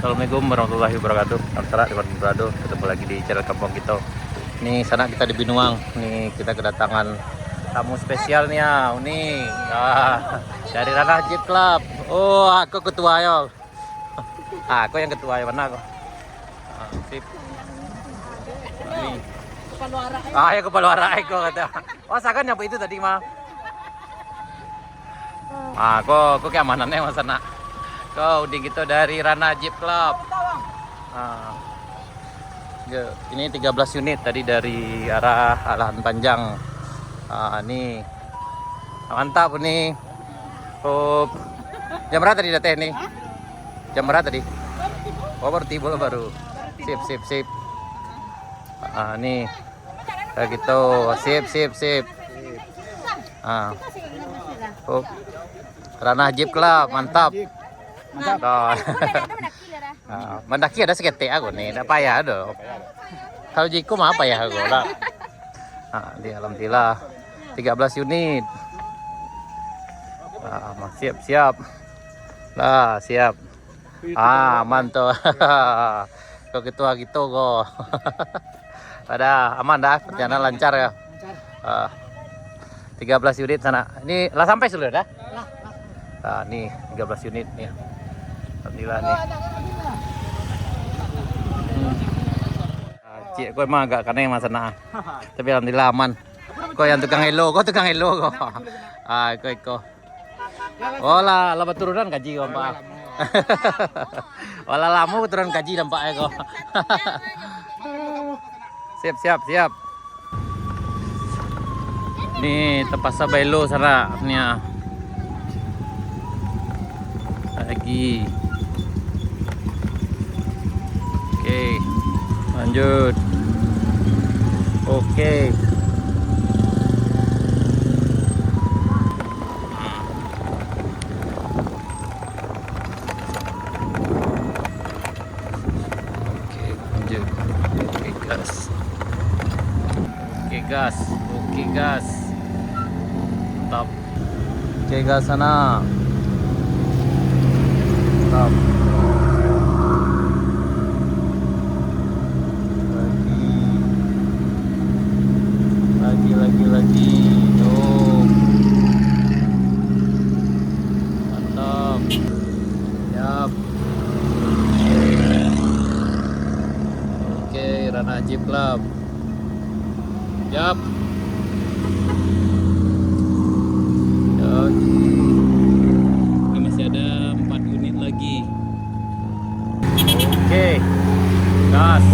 Assalamualaikum warahmatullahi wabarakatuh. Antara dengan Brado, ketemu lagi di channel Kampung kita. Nih sana kita di Binuang. Nih kita kedatangan tamu spesialnya. Nih dari Ranah Jeep Club. Oh, aku ketua yo. Aku yang ketua ya, mana aku? Sip. Nih. Ya kepala warai kok kata. Oh, sakan nyapa itu tadi mah. Kok keamanannya mas sana. Kau di gitu dari Ranah Jeep Club. Ini 13 unit tadi dari arah Alahan Panjang. Nih mantap nih. Oh, jam berapa tadi dateh nih? Jam berapa tadi? Oh baru tiba baru. Sip. Nih kayak gitu. Sip. Oh, Ranah Jeep Club mantap. Mendaki ada sekete aku nih, tidak payah dong. Kalau jiku mah apa ya aku lah. Di alhamdulillah 13 unit. Siap. Lah, siap. Mantap. Kok ketua gitu kok. Pada aman dah, perjalanan lancar ya. 13 unit sana. Ini lah sampai sudah dah. Nih 13 unit nih. Alhamdulillah nih. Cik, kau emang agak kaneng mas sana. Tapi alhamdulillah aman. Kau yang tukang elo kau. Kau. Oh lah turunan gaji kau pak. Walah lama turun gaji nampak kau. Siap. Nih tempat sabelo sana nih. Lagi. Oke, lanjut. Oke. Lanjut. Oke gas. Mantap. Oke gas sana. Mantap. Lagi. Oh. Mantap. Siap. Oke, Ranah Jeep Club. Siap. Ini masih ada 4 unit lagi. Oke. Gas.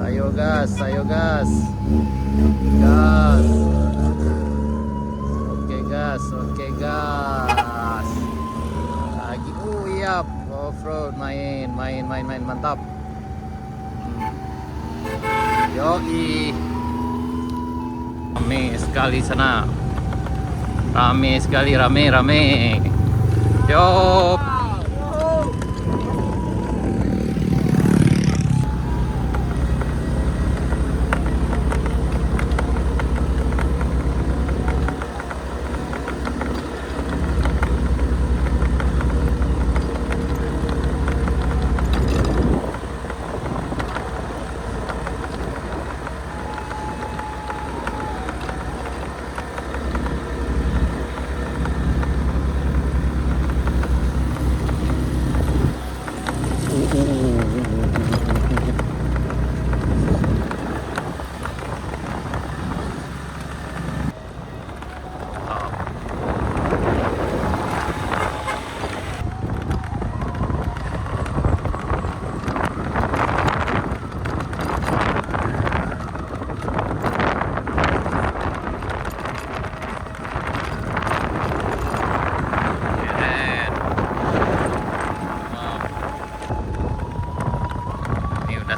Ayo gas. Oke gas. Lagi yap. Off-road main mantap. Yoi. Rame sekali sana. Rame. Yop.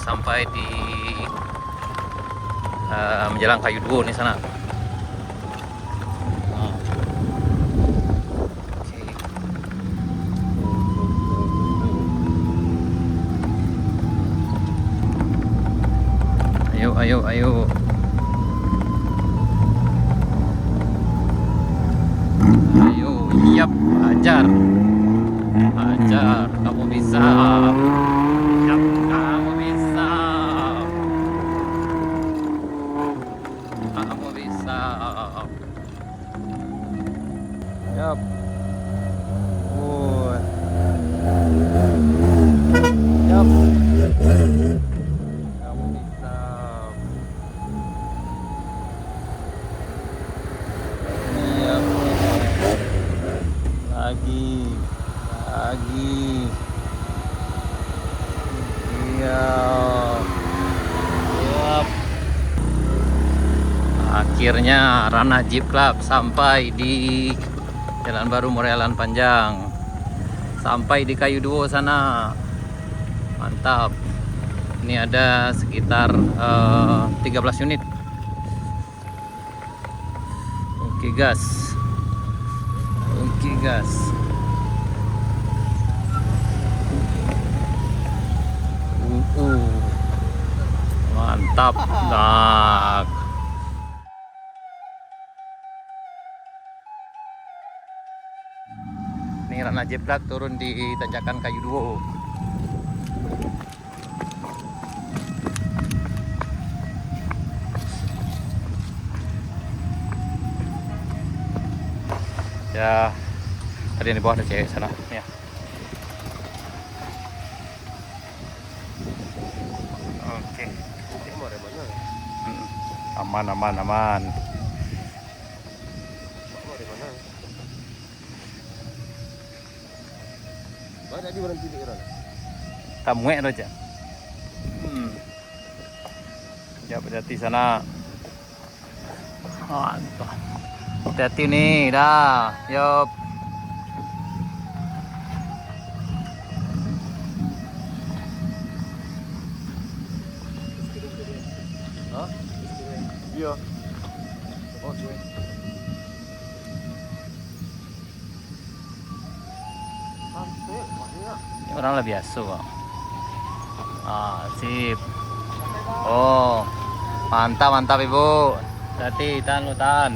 Sampai di menjelang Kayu Duo nih sana. Ayo. Ayo, siap, ajar. Hajar, kamu bisa. Yap, kamu bisa. Kamu bisa. Yap. Oh. Yap. Kamu bisa. Yap. Lagi. Iya. Yap. Akhirnya Rana Jeep Club sampai di Jalan Baru Morelan Panjang. Sampai di Kayu Duo sana. Mantap. Ini ada sekitar 13 unit. Oke gas. Oke gas. Mantap. Nah. Ini Rana Jeplak turun di tanjakan Kayu Duo. Ya, tadi yang di bawah ada cewek sana. Ya. Oke. Aman. Tadi berhenti di Iran. Tamu aja. Ya, berarti sana. Mantap. Hati-hati nih, dah. Yup. Hah? Iya. Oh, cuy. Ini orang lah biasa kok. Sip. Oh, mantap ibu. Hati, tahan lu tahan.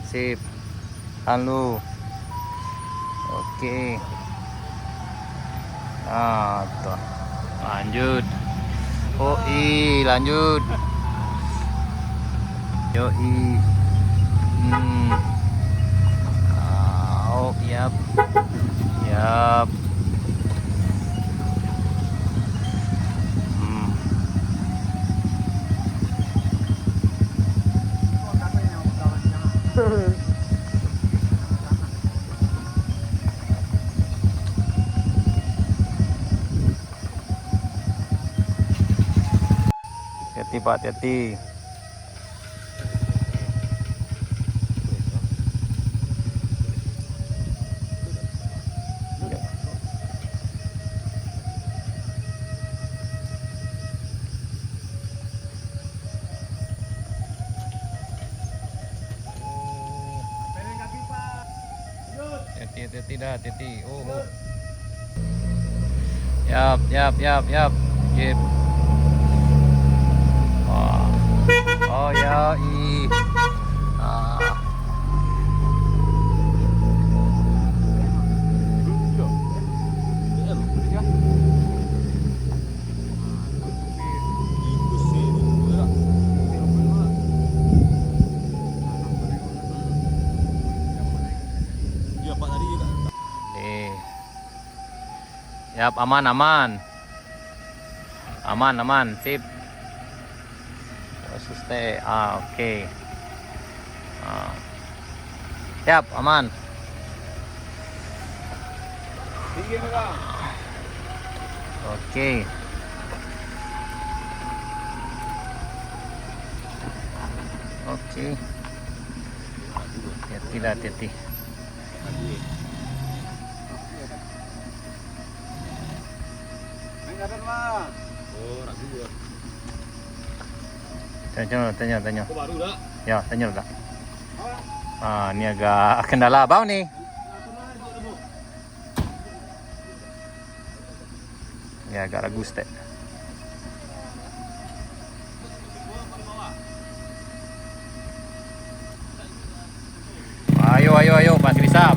Sip. Tahan lu. Oke. Tuh. Lanjut. Lanjut. Yoi. Yap. Hati-hati Pak, hati-hati. Hati-hati dah, hati-hati. Yap. Jeep. Oh ya, Yap, aman. Sip. Stay. Oke. Yap, aman. Oke. Hati-hati. Tanya. Ya, tanya udah. Ini agak kendala abang nih. Ya, agak ragu stek. Ayo, masih bisa.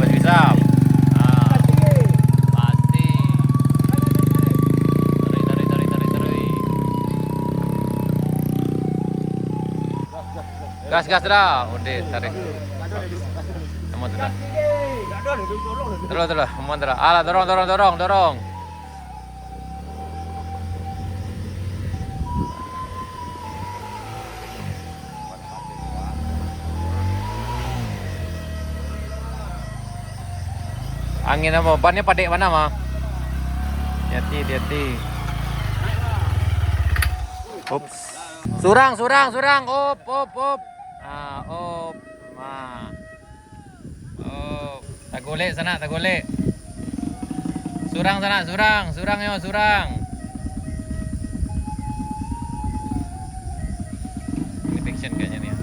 Gas dah. Udah tarik. Aman dah. Terus. Aman dah. Alah dorong. Angin apa? Bannya padek mana mah? Hati. Ups. Surang. Op. Op. Op. Tagolek sana. Surang sana. Surang. Ini fiction kayaknya nih.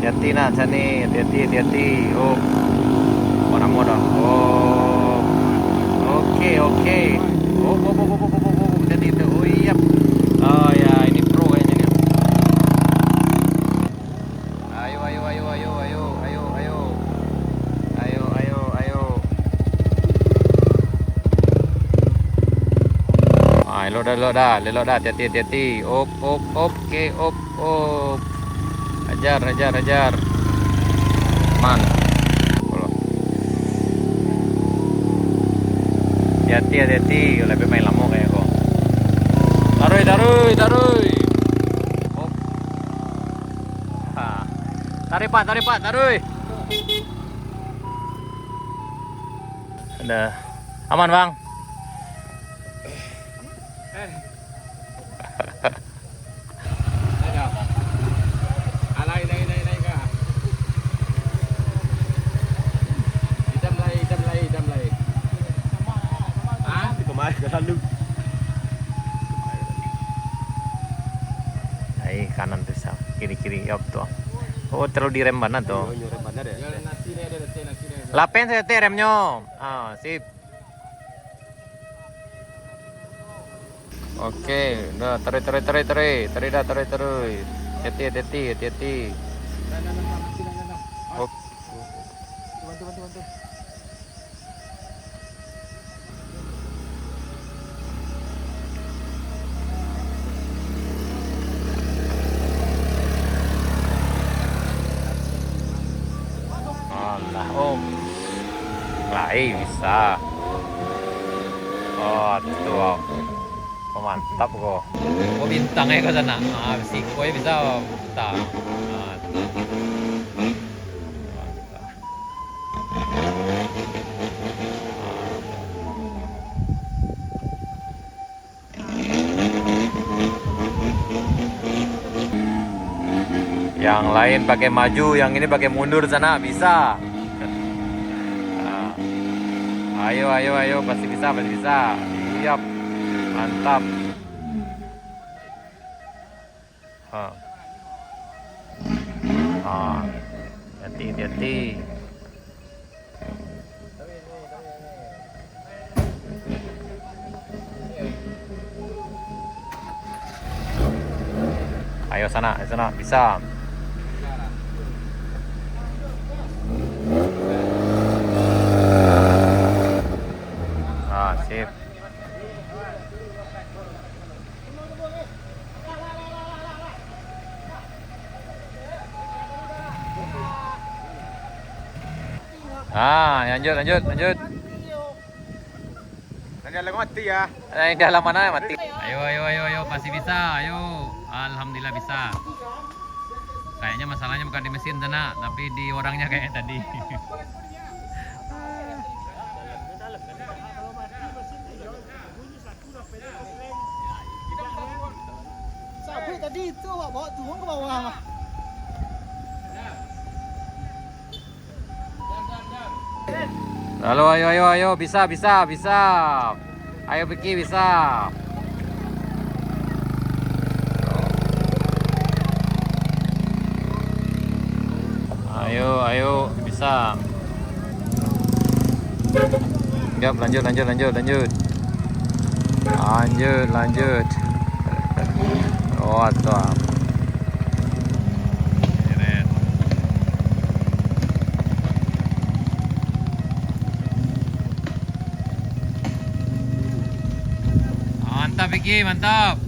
Hati nak sini. Hati. Op. Orang modal. Oh. Oke. Oh. Jadi itu. Oh iya. Oh ya, ini pro kayaknya nih. Ayo. Lelok dah. Hati. Op. Oke, op. Ajar. Man. Hati. Lebih main lama kayak kok. Taruh. Op. Tarik pak. Ada. Aman bang. Alay ka. Idam lay. Di kemari ke lalu. Ay, kanan tuh sa. Kiri up tuh. Oh, terlalu direm banget tuh. Rem bandar ya. Lapen saya teh remnya. Sip. Oke, udah tarik. Hati. Oh. Bantu. Alah, om. Bisa. Oh, tuh. Oh, mantap kok. Oh, bintangnya ke sana. Si koi bisa bintang. Yang lain pakai maju, yang ini pakai mundur sana bisa. Ayo, pasti bisa. Siap, mantap. Hati. Ayo sana, bisa. Sip. Lanjut. Nanti lagu mati ya. Di dalam mana mati? Ayo, pasti bisa. Ayo. Alhamdulillah bisa. Kayaknya masalahnya bukan di mesin sana, tapi di orangnya kayak tadi. Sampai tadi itu bawa turun ke bawah. Lalu ayo, bisa. Ayo Vicky, bisa. Ayo, bisa. Siap, lanjut. Oh, tuh. Mantap Vicky, mantap.